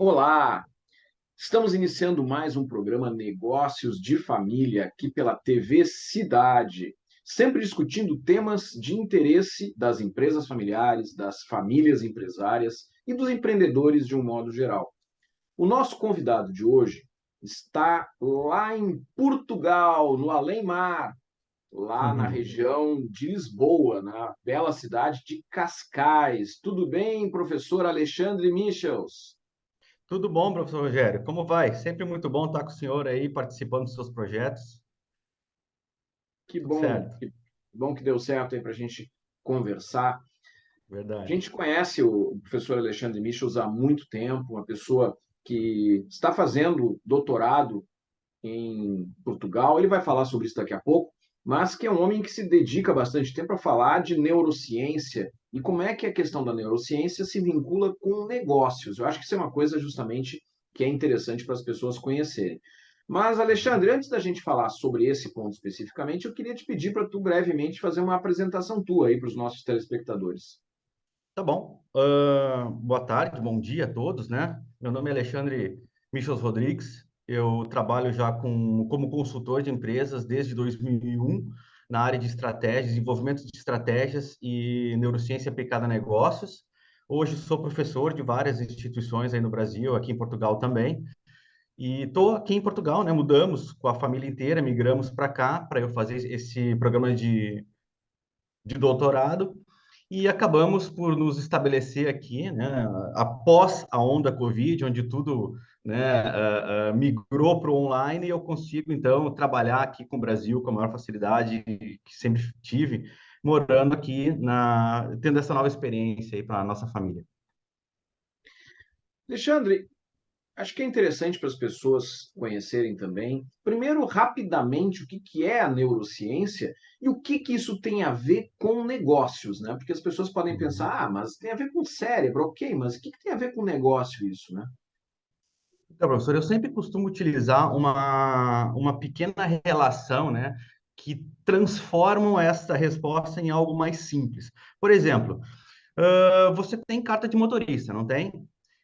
Olá, estamos iniciando mais um programa Negócios de Família aqui pela TV Cidade, sempre discutindo temas de interesse das empresas familiares, das famílias empresárias e dos empreendedores de um modo geral. O nosso convidado de hoje está lá em Portugal, no além-mar, lá na Uhum. região de Lisboa, na bela cidade de Cascais. Tudo bem, professor Alexandre Michels? Tudo bom, professor Rogério? Como vai? Sempre muito bom estar com o senhor aí participando dos seus projetos. Que Tudo bom, certo. que bom que deu certo aí para a gente conversar. A Verdade. gente conhece o professor Alexandre Michels há muito tempo, uma pessoa que está fazendo doutorado em Portugal. Ele vai falar sobre isso daqui a pouco, mas que é um homem que se dedica bastante tempo a falar de neurociência e como é que a questão da neurociência se vincula com negócios. Eu acho que isso é uma coisa justamente que é interessante para as pessoas conhecerem. Mas, Alexandre, antes da gente falar sobre esse ponto especificamente, eu queria te pedir para tu brevemente fazer uma apresentação tua aí para os nossos telespectadores. Tá bom. Boa tarde, bom dia a todos, né? Meu nome é Alexandre Michels Rodrigues. Eu trabalho já como consultor de empresas desde 2001 na área de estratégias, desenvolvimento de estratégias e neurociência aplicada a negócios. Hoje sou professor de várias instituições aí no Brasil, aqui em Portugal também. E estou aqui em Portugal, né? Mudamos com a família inteira, migramos para cá para eu fazer esse programa de doutorado e acabamos por nos estabelecer aqui, né? Após a onda Covid, onde tudo, né, migrou para o online, e eu consigo então trabalhar aqui com o Brasil com a maior facilidade que sempre tive, morando aqui tendo essa nova experiência aí para a nossa família. Alexandre, acho que é interessante para as pessoas conhecerem também, primeiro, rapidamente, o que que é a neurociência e o que que isso tem a ver com negócios, né? Porque as pessoas podem Uhum. pensar, ah, mas tem a ver com cérebro, ok, mas o que que tem a ver com negócio isso, né? Então, professor, eu sempre costumo utilizar uma pequena relação, né, que transformam essa resposta em algo mais simples. Por exemplo, você tem carta de motorista, não tem?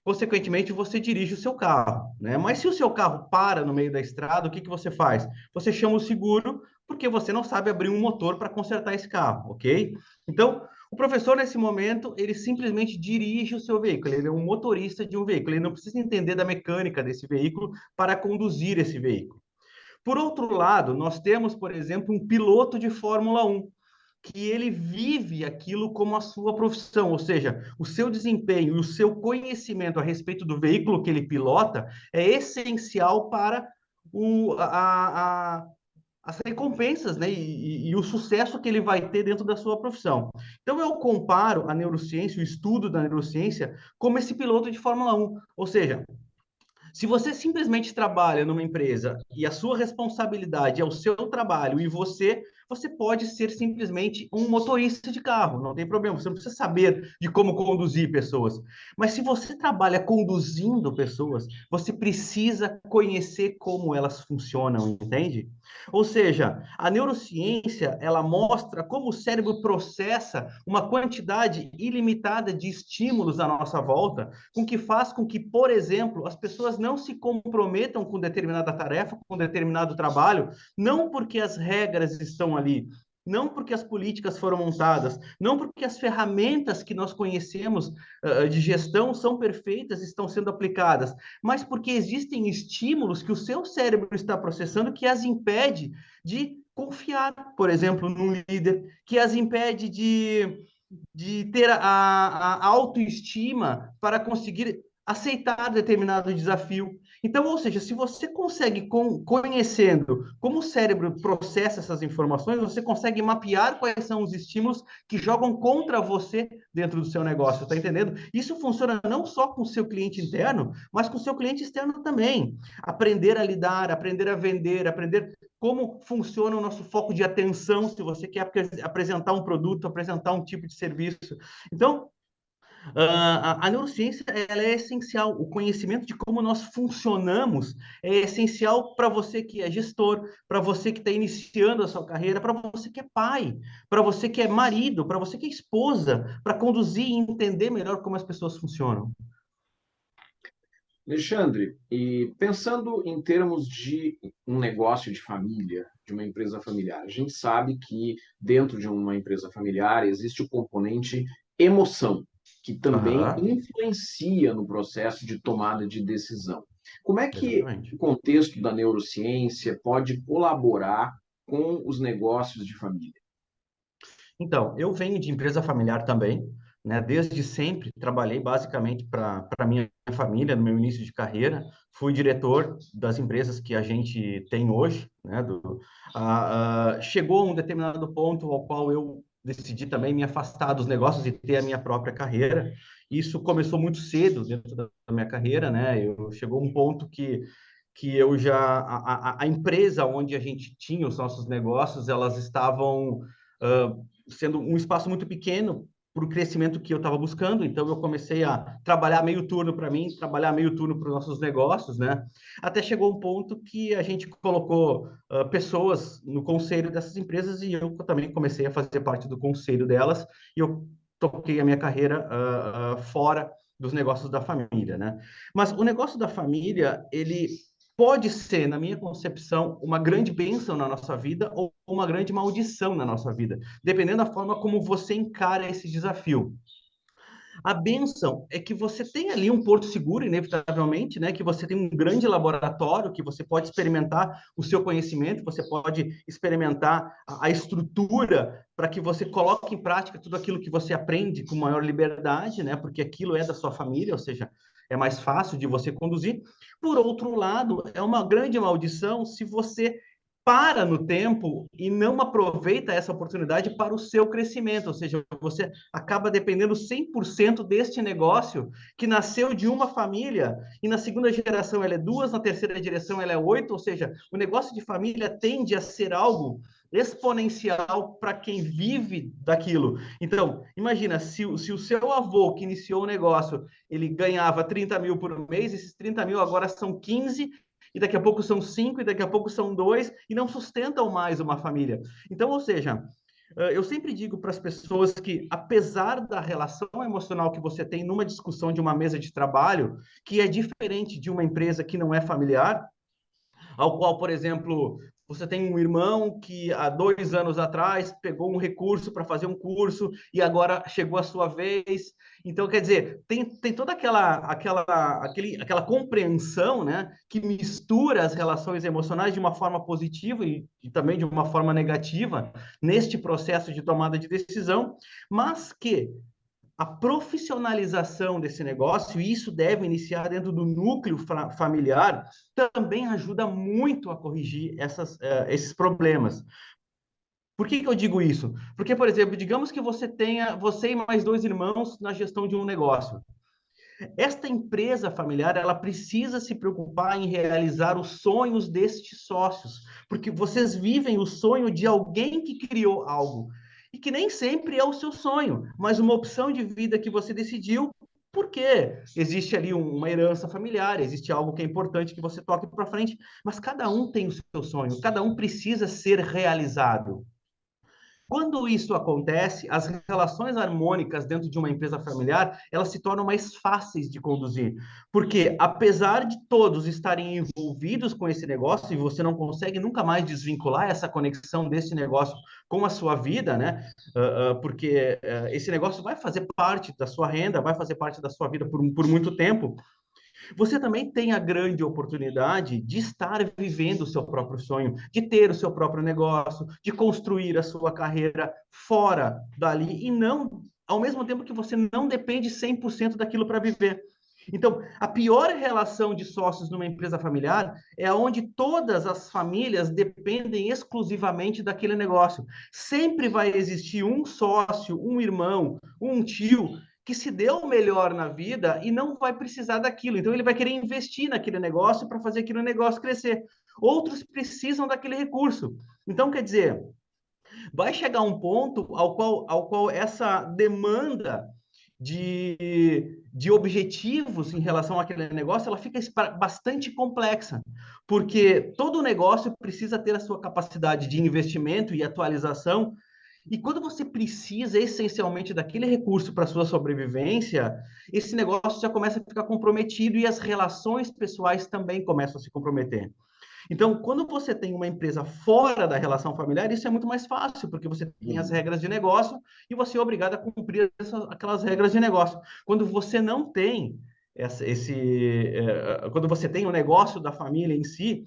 Consequentemente, você dirige o seu carro, né? Mas se o seu carro para no meio da estrada, o que que você faz? Você chama o seguro porque você não sabe abrir um motor para consertar esse carro, ok? Então, o professor, nesse momento, ele simplesmente dirige o seu veículo, ele é um motorista de um veículo, ele não precisa entender da mecânica desse veículo para conduzir esse veículo. Por outro lado, nós temos, por exemplo, um piloto de Fórmula 1 que ele vive aquilo como a sua profissão, ou seja, o seu desempenho e o seu conhecimento a respeito do veículo que ele pilota é essencial para as recompensas, né, e o sucesso que ele vai ter dentro da sua profissão. Então, eu comparo a neurociência, o estudo da neurociência, como esse piloto de Fórmula 1, ou seja, se você simplesmente trabalha numa empresa e a sua responsabilidade é o seu trabalho e você pode ser simplesmente um motorista de carro, não tem problema, você não precisa saber de como conduzir pessoas. Mas se você trabalha conduzindo pessoas, você precisa conhecer como elas funcionam, entende? Ou seja, a neurociência, ela mostra como o cérebro processa uma quantidade ilimitada de estímulos à nossa volta, com que faz com que, por exemplo, as pessoas não se comprometam com determinada tarefa, com determinado trabalho, não porque as regras estão ali, não porque as políticas foram montadas, não porque as ferramentas que nós conhecemos de gestão são perfeitas, estão sendo aplicadas, mas porque existem estímulos que o seu cérebro está processando que as impede de confiar, por exemplo, num líder, que as impede de ter a autoestima para conseguir aceitar determinado desafio. Então, ou seja, se você consegue, conhecendo como o cérebro processa essas informações, você consegue mapear quais são os estímulos que jogam contra você dentro do seu negócio, tá entendendo? Isso funciona não só com o seu cliente interno, mas com o seu cliente externo também. Aprender a lidar, aprender a vender, aprender como funciona o nosso foco de atenção, se você quer apresentar um produto, apresentar um tipo de serviço. Então, a neurociência ela é essencial. O conhecimento de como nós funcionamos é essencial para você que é gestor, para você que está iniciando a sua carreira, para você que é pai, para você que é marido, para você que é esposa, para conduzir e entender melhor como as pessoas funcionam. Alexandre, e pensando em termos de um negócio de família, de uma empresa familiar, a gente sabe que dentro de uma empresa familiar existe o componente emoção, que também Aham, influencia no processo de tomada de decisão. Como é que o exatamente. contexto da neurociência pode colaborar com os negócios de família? Então, eu venho de empresa familiar também, né? Desde sempre trabalhei basicamente para minha família no meu início de carreira. Fui diretor das empresas que a gente tem hoje, né? Chegou a um determinado ponto ao qual eu decidi também me afastar dos negócios e ter a minha própria carreira. Isso começou muito cedo dentro da minha carreira, né? Chegou um ponto que eu já a empresa onde a gente tinha os nossos negócios, elas estavam sendo um espaço muito pequeno para o crescimento que eu estava buscando. Então, eu comecei a trabalhar meio turno para mim, trabalhar meio turno para os nossos negócios, né? Até chegou um ponto que a gente colocou pessoas no conselho dessas empresas e eu também comecei a fazer parte do conselho delas e eu toquei a minha carreira fora dos negócios da família, né? Mas o negócio da família, ele pode ser, na minha concepção, uma grande bênção na nossa vida ou uma grande maldição na nossa vida, dependendo da forma como você encara esse desafio. A benção é que você tem ali um porto seguro, inevitavelmente, né? Que você tem um grande laboratório, que você pode experimentar o seu conhecimento, você pode experimentar a estrutura para que você coloque em prática tudo aquilo que você aprende com maior liberdade, né? Porque aquilo é da sua família, ou seja, é mais fácil de você conduzir. Por outro lado, é uma grande maldição se você para no tempo e não aproveita essa oportunidade para o seu crescimento, ou seja, você acaba dependendo 100% deste negócio que nasceu de uma família e na segunda geração ela é duas, na terceira geração ela é oito, ou seja, o negócio de família tende a ser algo exponencial para quem vive daquilo. Então, imagina, se o seu avô que iniciou o negócio, ele ganhava 30 mil por mês, esses 30 mil agora são 15, e daqui a pouco são 5, e daqui a pouco são 2, e não sustentam mais uma família. Então, ou seja, eu sempre digo para as pessoas que, apesar da relação emocional que você tem numa discussão de uma mesa de trabalho, que é diferente de uma empresa que não é familiar, ao qual, por exemplo, você tem um irmão que há 2 anos atrás pegou um recurso para fazer um curso e agora chegou a sua vez. Então, quer dizer, tem toda aquela compreensão, né, que mistura as relações emocionais de uma forma positiva e também de uma forma negativa neste processo de tomada de decisão, mas que a profissionalização desse negócio, e isso deve iniciar dentro do núcleo familiar, também ajuda muito a corrigir esses problemas. Por que eu digo isso? Porque, por exemplo, digamos que você e mais dois irmãos na gestão de um negócio. Esta empresa familiar, ela precisa se preocupar em realizar os sonhos destes sócios, porque vocês vivem o sonho de alguém que criou algo e que nem sempre é o seu sonho, mas uma opção de vida que você decidiu porque existe ali uma herança familiar, existe algo que é importante que você toque para frente, mas cada um tem o seu sonho, cada um precisa ser realizado. Quando isso acontece, as relações harmônicas dentro de uma empresa familiar, elas se tornam mais fáceis de conduzir, porque apesar de todos estarem envolvidos com esse negócio e você não consegue nunca mais desvincular essa conexão desse negócio com a sua vida, né? Porque esse negócio vai fazer parte da sua renda, vai fazer parte da sua vida por muito tempo. Você também tem a grande oportunidade de estar vivendo o seu próprio sonho, de ter o seu próprio negócio, de construir a sua carreira fora dali e não, ao mesmo tempo que você não depende 100% daquilo para viver. Então, a pior relação de sócios numa empresa familiar é onde todas as famílias dependem exclusivamente daquele negócio. Sempre vai existir um sócio, um irmão, um tio que se deu o melhor na vida e não vai precisar daquilo. Então, ele vai querer investir naquele negócio para fazer aquele negócio crescer. Outros precisam daquele recurso. Então, quer dizer, vai chegar um ponto ao qual essa demanda de objetivos em relação àquele negócio, ela fica bastante complexa, porque todo negócio precisa ter a sua capacidade de investimento e atualização E quando você precisa essencialmente daquele recurso para sua sobrevivência, esse negócio já começa a ficar comprometido e as relações pessoais também começam a se comprometer. Então, quando você tem uma empresa fora da relação familiar, isso é muito mais fácil, porque você tem as Uhum. regras de negócio e você é obrigado a cumprir aquelas regras de negócio. Quando você não tem quando você tem o negócio da família em si,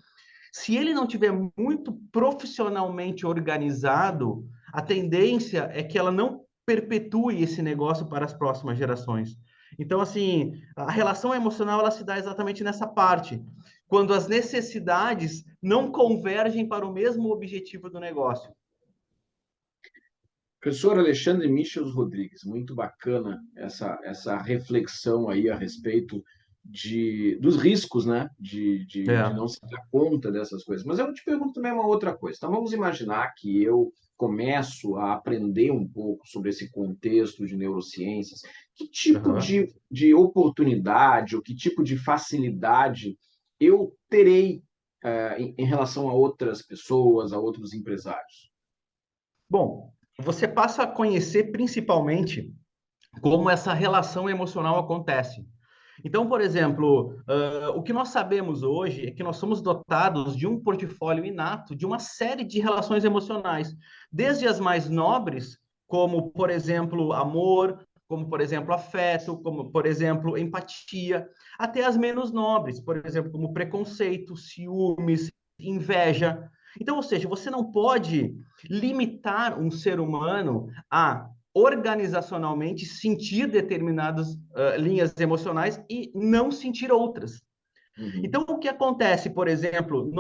se ele não tiver muito profissionalmente organizado, a tendência é que ela não perpetue esse negócio para as próximas gerações. Então, assim, a relação emocional ela se dá exatamente nessa parte, quando as necessidades não convergem para o mesmo objetivo do negócio. Professor Alexandre Michels Rodrigues, muito bacana essa reflexão aí a respeito dos riscos, né? De É. não se dar conta dessas coisas. Mas eu te pergunto também uma outra coisa. Então, vamos imaginar que eu começo a aprender um pouco sobre esse contexto de neurociências. Que tipo Uhum. de oportunidade ou que tipo de facilidade eu terei em relação a outras pessoas, a outros empresários? Bom, você passa a conhecer principalmente como essa relação emocional acontece. Então, por exemplo, o que nós sabemos hoje é que nós somos dotados de um portfólio inato de uma série de relações emocionais, desde as mais nobres, como, por exemplo, amor, como, por exemplo, afeto, como, por exemplo, empatia, até as menos nobres, por exemplo, como preconceito, ciúmes, inveja. Então, ou seja, você não pode limitar um ser humano a organizacionalmente sentir determinadas linhas emocionais e não sentir outras. Uhum. Então, o que acontece, por exemplo,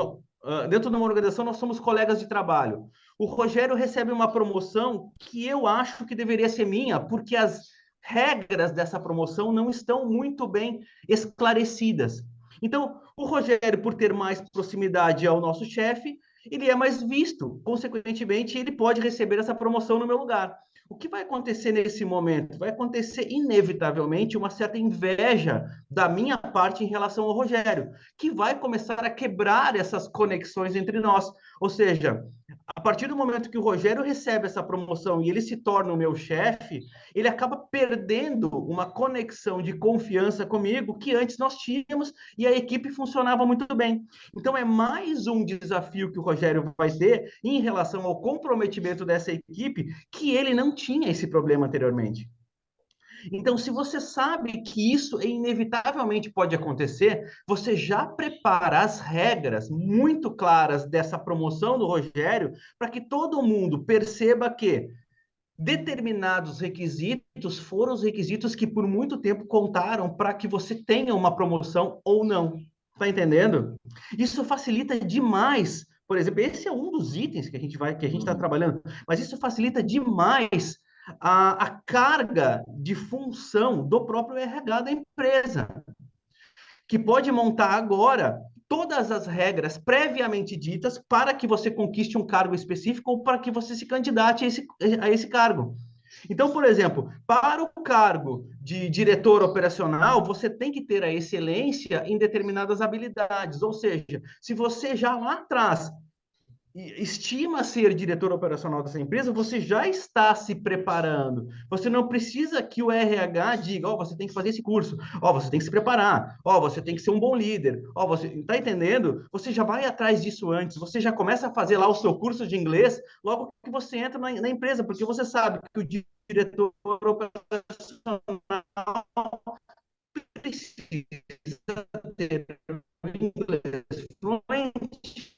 dentro de uma organização, nós somos colegas de trabalho. O Rogério recebe uma promoção que eu acho que deveria ser minha, porque as regras dessa promoção não estão muito bem esclarecidas. Então, o Rogério, por ter mais proximidade ao nosso chefe, ele é mais visto. Consequentemente, ele pode receber essa promoção no meu lugar. O que vai acontecer nesse momento? Vai acontecer, inevitavelmente, uma certa inveja da minha parte em relação ao Rogério, que vai começar a quebrar essas conexões entre nós. Ou seja, a partir do momento que o Rogério recebe essa promoção e ele se torna o meu chefe, ele acaba perdendo uma conexão de confiança comigo que antes nós tínhamos e a equipe funcionava muito bem. Então é mais um desafio que o Rogério vai ter em relação ao comprometimento dessa equipe que ele não tinha esse problema anteriormente. Então, se você sabe que isso inevitavelmente pode acontecer, você já prepara as regras muito claras dessa promoção do Rogério para que todo mundo perceba que determinados requisitos foram os requisitos que por muito tempo contaram para que você tenha uma promoção ou não. Está entendendo? Isso facilita demais. Por exemplo, esse é um dos itens que a gente está Uhum. trabalhando, mas isso facilita demais a carga de função do próprio RH da empresa, que pode montar agora todas as regras previamente ditas para que você conquiste um cargo específico ou para que você se candidate a esse cargo. Então, por exemplo, para o cargo de diretor operacional, você tem que ter a excelência em determinadas habilidades. Ou seja, se você já lá atrás estima ser diretor operacional dessa empresa, você já está se preparando. Você não precisa que o RH diga, ó, oh, você tem que fazer esse curso, ó, oh, você tem que se preparar, ó, oh, você tem que ser um bom líder, ó, você está entendendo? Você já vai atrás disso antes, você já começa a fazer lá o seu curso de inglês logo que você entra na empresa, porque você sabe que o diretor operacional precisa ter inglês fluente.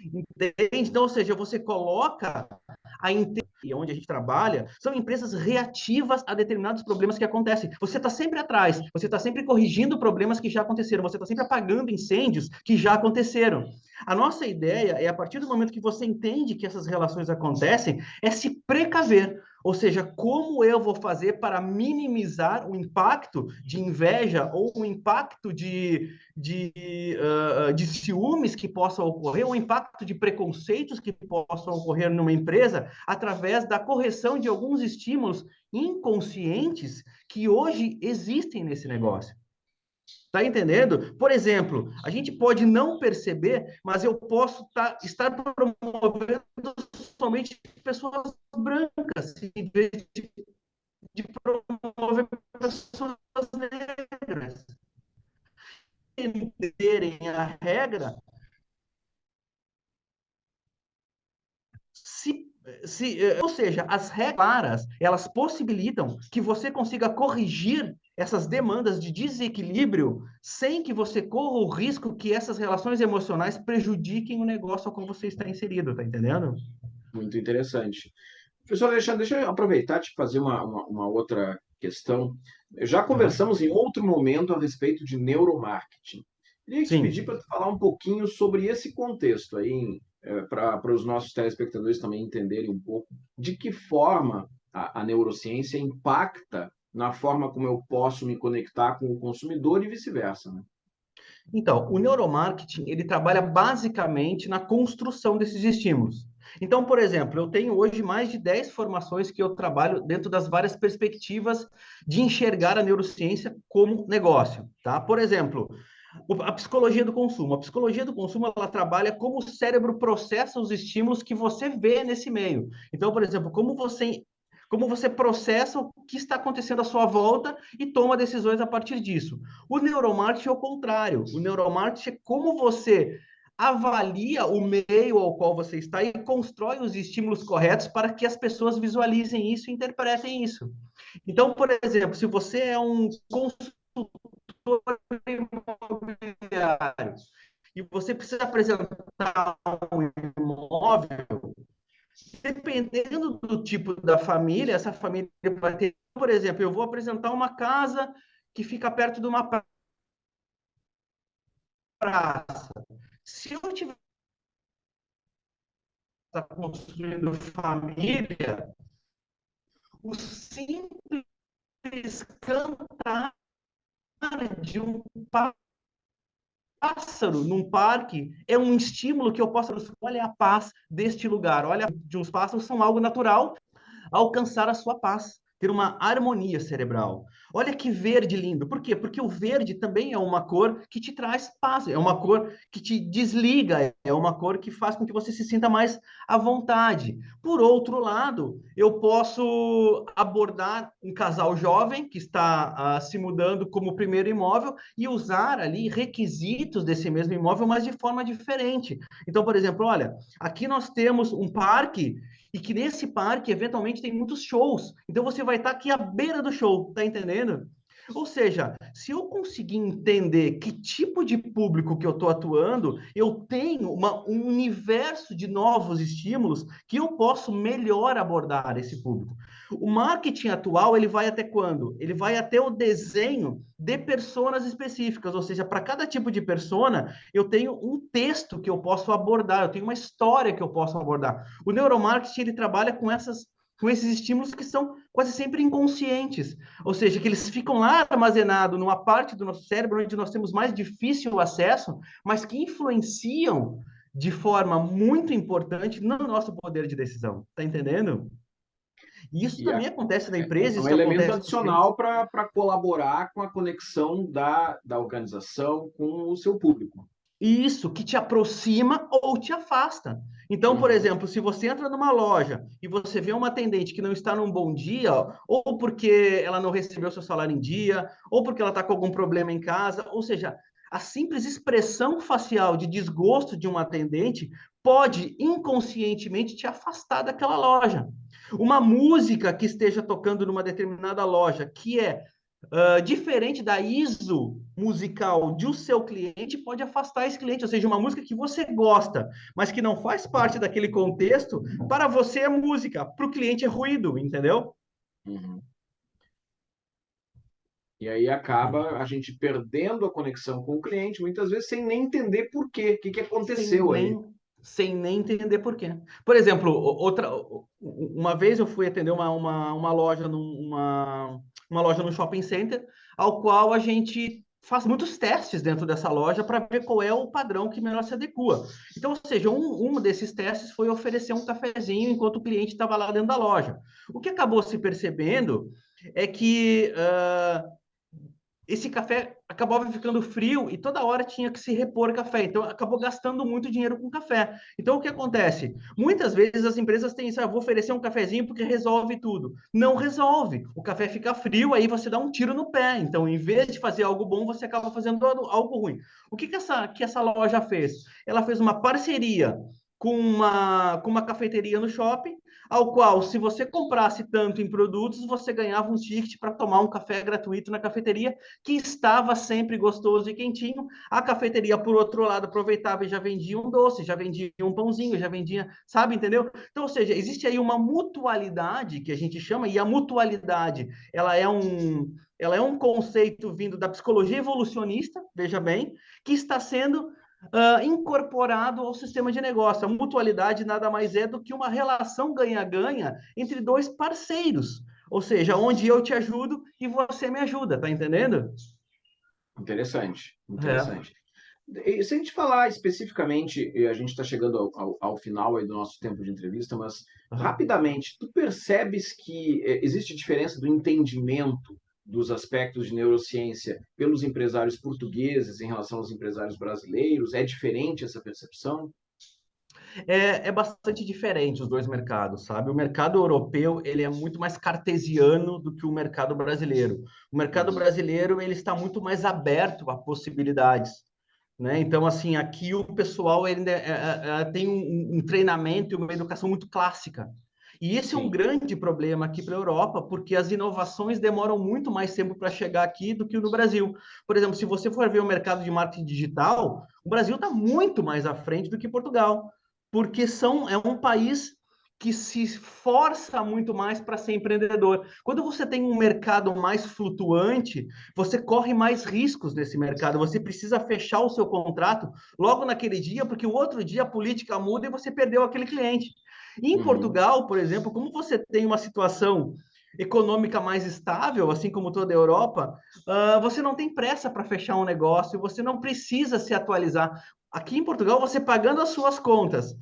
Entende? Então, ou seja, você coloca e onde a gente trabalha são empresas reativas a determinados problemas que acontecem. Você está sempre atrás, você está sempre corrigindo problemas que já aconteceram, você está sempre apagando incêndios que já aconteceram. A nossa ideia é, a partir do momento que você entende que essas relações acontecem, é se precaver. Ou seja, como eu vou fazer para minimizar o impacto de inveja ou o impacto de ciúmes que possam ocorrer, o impacto de preconceitos que possam ocorrer numa empresa através da correção de alguns estímulos inconscientes que hoje existem nesse negócio. Tá entendendo? Por exemplo, a gente pode não perceber, mas eu posso estar promovendo somente pessoas brancas, em vez de promover pessoas negras. Entenderem a regra, se, ou seja, as regras claras, elas possibilitam que você consiga corrigir essas demandas de desequilíbrio sem que você corra o risco que essas relações emocionais prejudiquem o negócio ao qual você está inserido, tá entendendo? Muito interessante. Professor Alexandre, deixa eu aproveitar e te fazer uma outra questão. Já Uhum. conversamos em outro momento a respeito de neuromarketing. Queria te pedir Sim. para falar um pouquinho sobre esse contexto aí, para os nossos telespectadores também entenderem um pouco de que forma a neurociência impacta na forma como eu posso me conectar com o consumidor e vice-versa, né? Então, o neuromarketing, ele trabalha basicamente na construção desses estímulos. Então, por exemplo, eu tenho hoje mais de 10 formações que eu trabalho dentro das várias perspectivas de enxergar a neurociência como negócio, tá? Por exemplo, a psicologia do consumo. A psicologia do consumo, ela trabalha como o cérebro processa os estímulos que você vê nesse meio. Então, por exemplo, como você processa o que está acontecendo à sua volta e toma decisões a partir disso. O neuromarketing é o contrário. O neuromarketing é como você avalia o meio ao qual você está e constrói os estímulos corretos para que as pessoas visualizem isso e interpretem isso. Então, por exemplo, se você é um consultor imobiliário e você precisa apresentar um imóvel, dependendo do tipo da família, essa família vai ter, por exemplo, eu vou apresentar uma casa que fica perto de uma praça. Se eu tiver construindo família, o simples cantar de um pássaro num parque é um estímulo que eu posso, olha a paz deste lugar, olha, de uns pássaros são algo natural, alcançar a sua paz, ter uma harmonia cerebral. Olha que verde lindo. Por quê? Porque o verde também é uma cor que te traz paz, é uma cor que te desliga, é uma cor que faz com que você se sinta mais à vontade. Por outro lado, eu posso abordar um casal jovem que está se mudando como primeiro imóvel e usar ali requisitos desse mesmo imóvel, mas de forma diferente. Então, por exemplo, olha, aqui nós temos um parque e que nesse parque, eventualmente, tem muitos shows. Então, você vai estar aqui à beira do show, tá entendendo? Ou seja, se eu conseguir entender que tipo de público que eu estou atuando, eu tenho um universo de novos estímulos que eu posso melhor abordar esse público. O marketing atual, ele vai até quando? Ele vai até o desenho de personas específicas, ou seja, para cada tipo de persona, eu tenho um texto que eu posso abordar, eu tenho uma história que eu posso abordar. O neuromarketing, ele trabalha com esses estímulos que são quase sempre inconscientes, ou seja, que eles ficam lá armazenados numa parte do nosso cérebro onde nós temos mais difícil acesso, mas que influenciam de forma muito importante no nosso poder de decisão. Tá entendendo? E isso E também acontece na empresa, é um isso elemento acontece com os clientes. adicional para colaborar com a conexão da organização com o seu público. Isso, que te aproxima ou te afasta. Então, por Uhum. exemplo, se você entra numa loja e você vê uma atendente que não está num bom dia, ou porque ela não recebeu seu salário em dia, ou porque ela está com algum problema em casa, ou seja, a simples expressão facial de desgosto de um atendente pode inconscientemente te afastar daquela loja. Uma música que esteja tocando numa determinada loja, que é diferente da ISO musical do seu cliente, pode afastar esse cliente, ou seja, uma música que você gosta, mas que não faz parte daquele contexto, para você é música, para o cliente é ruído, entendeu? Uhum. E aí acaba a gente perdendo a conexão com o cliente, muitas vezes sem nem entender por quê, o que que sem aconteceu ali. nem, sem nem entender por quê. Por exemplo, uma vez eu fui atender uma loja uma loja no shopping center, ao qual a gente faz muitos testes dentro dessa loja para ver qual é o padrão que melhor se adequa. Então, ou seja, um desses testes foi oferecer um cafezinho enquanto o cliente estava lá dentro da loja. O que acabou se percebendo é que esse café acabava ficando frio e toda hora tinha que se repor café. Então, acabou gastando muito dinheiro com café. Então, o que acontece? Muitas vezes as empresas têm isso, vou oferecer um cafezinho porque resolve tudo. Não resolve. O café fica frio, aí você dá um tiro no pé. Então, em vez de fazer algo bom, você acaba fazendo algo ruim. O que essa loja fez? Ela fez uma parceria com uma cafeteria no shopping, ao qual, se você comprasse tanto em produtos, você ganhava um ticket para tomar um café gratuito na cafeteria, que estava sempre gostoso e quentinho. A cafeteria, por outro lado, aproveitava e já vendia um doce, já vendia um pãozinho, já vendia, sabe, entendeu? Então, ou seja, existe aí uma mutualidade que a gente chama, e a mutualidade, ela é um conceito vindo da psicologia evolucionista, veja bem, que está sendo incorporado ao sistema de negócio. A mutualidade nada mais é do que uma relação ganha-ganha entre dois parceiros. Ou seja, onde eu te ajudo e você me ajuda, tá entendendo? Interessante, É. interessante. E se a gente falar especificamente, e a gente está chegando ao final aí do nosso tempo de entrevista, mas Uhum. rapidamente, tu percebes que existe diferença do entendimento dos aspectos de neurociência pelos empresários portugueses em relação aos empresários brasileiros? É diferente essa percepção? É bastante diferente os dois mercados, sabe? O mercado europeu, ele é muito mais cartesiano do que o mercado brasileiro. O mercado Uhum. brasileiro, ele está muito mais aberto a possibilidades, né? Então, assim, aqui o pessoal ele tem um treinamento e uma educação muito clássica. E esse é um Sim. grande problema aqui para a Europa, porque as inovações demoram muito mais tempo para chegar aqui do que no Brasil. Por exemplo, se você for ver o mercado de marketing digital, o Brasil está muito mais à frente do que Portugal, porque é um país que se esforça muito mais para ser empreendedor. Quando você tem um mercado mais flutuante, você corre mais riscos nesse mercado. Você precisa fechar o seu contrato logo naquele dia, porque o outro dia a política muda e você perdeu aquele cliente. E em Uhum. Portugal, por exemplo, como você tem uma situação econômica mais estável, assim como toda a Europa, você não tem pressa para fechar um negócio, você não precisa se atualizar. Aqui em Portugal, você pagando as suas contas,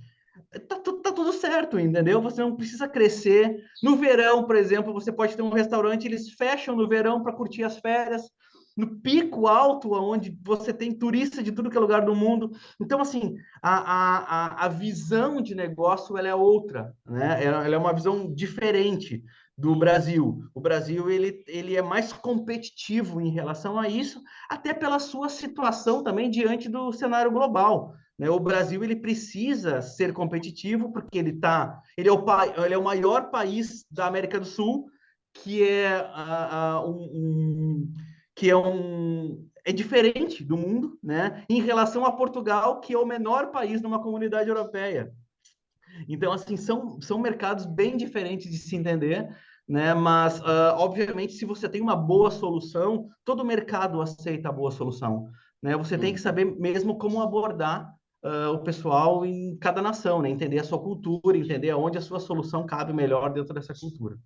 tá tudo certo, entendeu? Você não precisa crescer. No verão, por exemplo, você pode ter um restaurante, eles fecham no verão para curtir as férias, no pico alto, onde você tem turista de tudo que é lugar do mundo. Então, assim, a visão de negócio ela é outra, né? Ela é uma visão diferente do Brasil. O Brasil ele é mais competitivo em relação a isso, até pela sua situação também diante do cenário global. Né? O Brasil ele precisa ser competitivo porque ele é o maior país da América do Sul, que é diferente do mundo, né? Em relação a Portugal, que é o menor país numa comunidade europeia. Então, assim, são mercados bem diferentes de se entender, né? Mas, obviamente, se você tem uma boa solução, todo mercado aceita a boa solução, né? Você tem que Uhum. saber mesmo como abordar o pessoal em cada nação, né? Entender a sua cultura, entender aonde a sua solução cabe melhor dentro dessa cultura.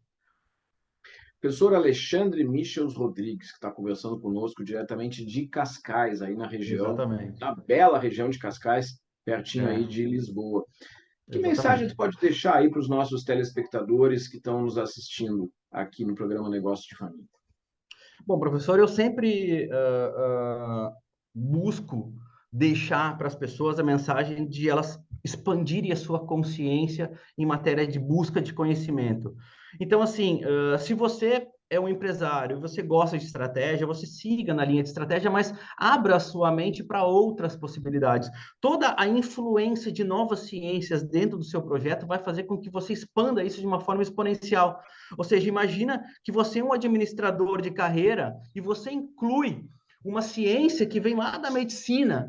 Professor Alexandre Michels Rodrigues, que está conversando conosco diretamente de Cascais, aí Exatamente. na bela região de Cascais, pertinho aí É, de Lisboa. Que mensagem tu exatamente. pode deixar aí para os nossos telespectadores que estão nos assistindo aqui no programa Negócio de Família? Bom, professor, eu sempre busco deixar para as pessoas a mensagem de elas expandirem a sua consciência em matéria de busca de conhecimento. Então, assim, se você é um empresário, você gosta de estratégia, você siga na linha de estratégia, mas abra a sua mente para outras possibilidades. Toda a influência de novas ciências dentro do seu projeto vai fazer com que você expanda isso de uma forma exponencial. Ou seja, imagina que você é um administrador de carreira e você inclui uma ciência que vem lá da medicina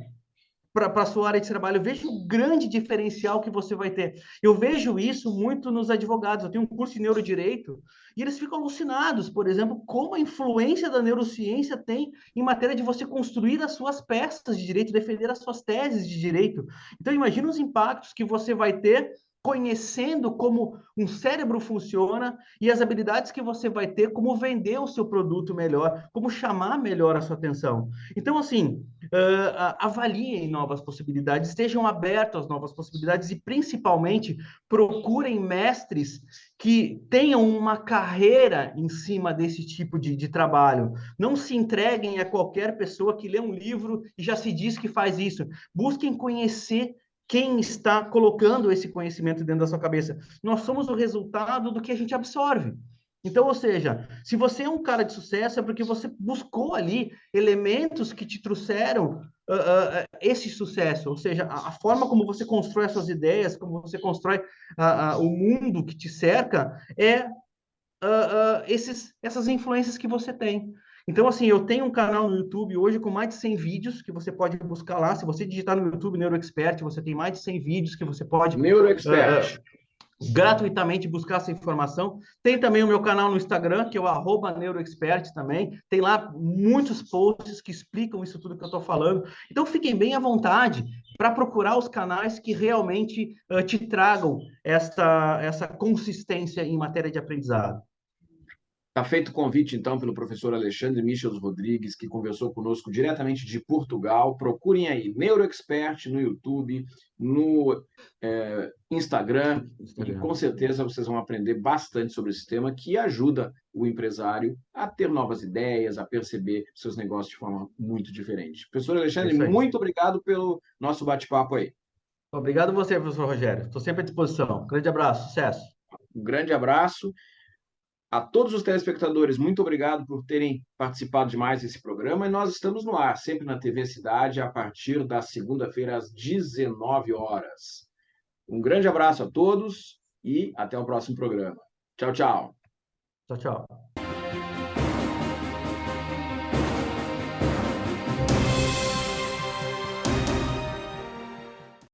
para a sua área de trabalho. Veja o grande diferencial que você vai ter. Eu vejo isso muito nos advogados. Eu tenho um curso de neurodireito e eles ficam alucinados, por exemplo, como a influência da neurociência tem em matéria de você construir as suas peças de direito, defender as suas teses de direito. Então, imagina os impactos que você vai ter conhecendo como um cérebro funciona e as habilidades que você vai ter, como vender o seu produto melhor, como chamar melhor a sua atenção. Então, assim, avaliem novas possibilidades, estejam abertos às novas possibilidades e, principalmente, procurem mestres que tenham uma carreira em cima desse tipo de trabalho. Não se entreguem a qualquer pessoa que lê um livro e já se diz que faz isso. Busquem conhecer quem está colocando esse conhecimento dentro da sua cabeça. Nós somos o resultado do que a gente absorve. Então, ou seja, se você é um cara de sucesso, é porque você buscou ali elementos que te trouxeram esse sucesso. Ou seja, a forma como você constrói as suas ideias, como você constrói o mundo que te cerca, é essas influências que você tem. Então, assim, eu tenho um canal no YouTube hoje com mais de 100 vídeos que você pode buscar lá. Se você digitar no YouTube NeuroExpert, você tem mais de 100 vídeos que você pode NeuroExpert. gratuitamente buscar essa informação. Tem também o meu canal no Instagram, que é o @NeuroExpert também. Tem lá muitos posts que explicam isso tudo que eu estou falando. Então, fiquem bem à vontade para procurar os canais que realmente te tragam essa consistência em matéria de aprendizado. Está feito o convite, então, pelo professor Alexandre Michels Rodrigues, que conversou conosco diretamente de Portugal. Procurem aí NeuroExpert no YouTube, no Instagram, e com certeza vocês vão aprender bastante sobre esse tema que ajuda o empresário a ter novas ideias, a perceber seus negócios de forma muito diferente. Professor Alexandre, muito obrigado pelo nosso bate-papo aí. Obrigado a você, professor Rogério. Estou sempre à disposição. Grande abraço, sucesso. Um grande abraço. A todos os telespectadores, muito obrigado por terem participado de mais desse programa. E nós estamos no ar, sempre na TV Cidade, a partir da segunda-feira, às 19 horas. Um grande abraço a todos e até o próximo programa. Tchau, tchau. Tchau, tchau.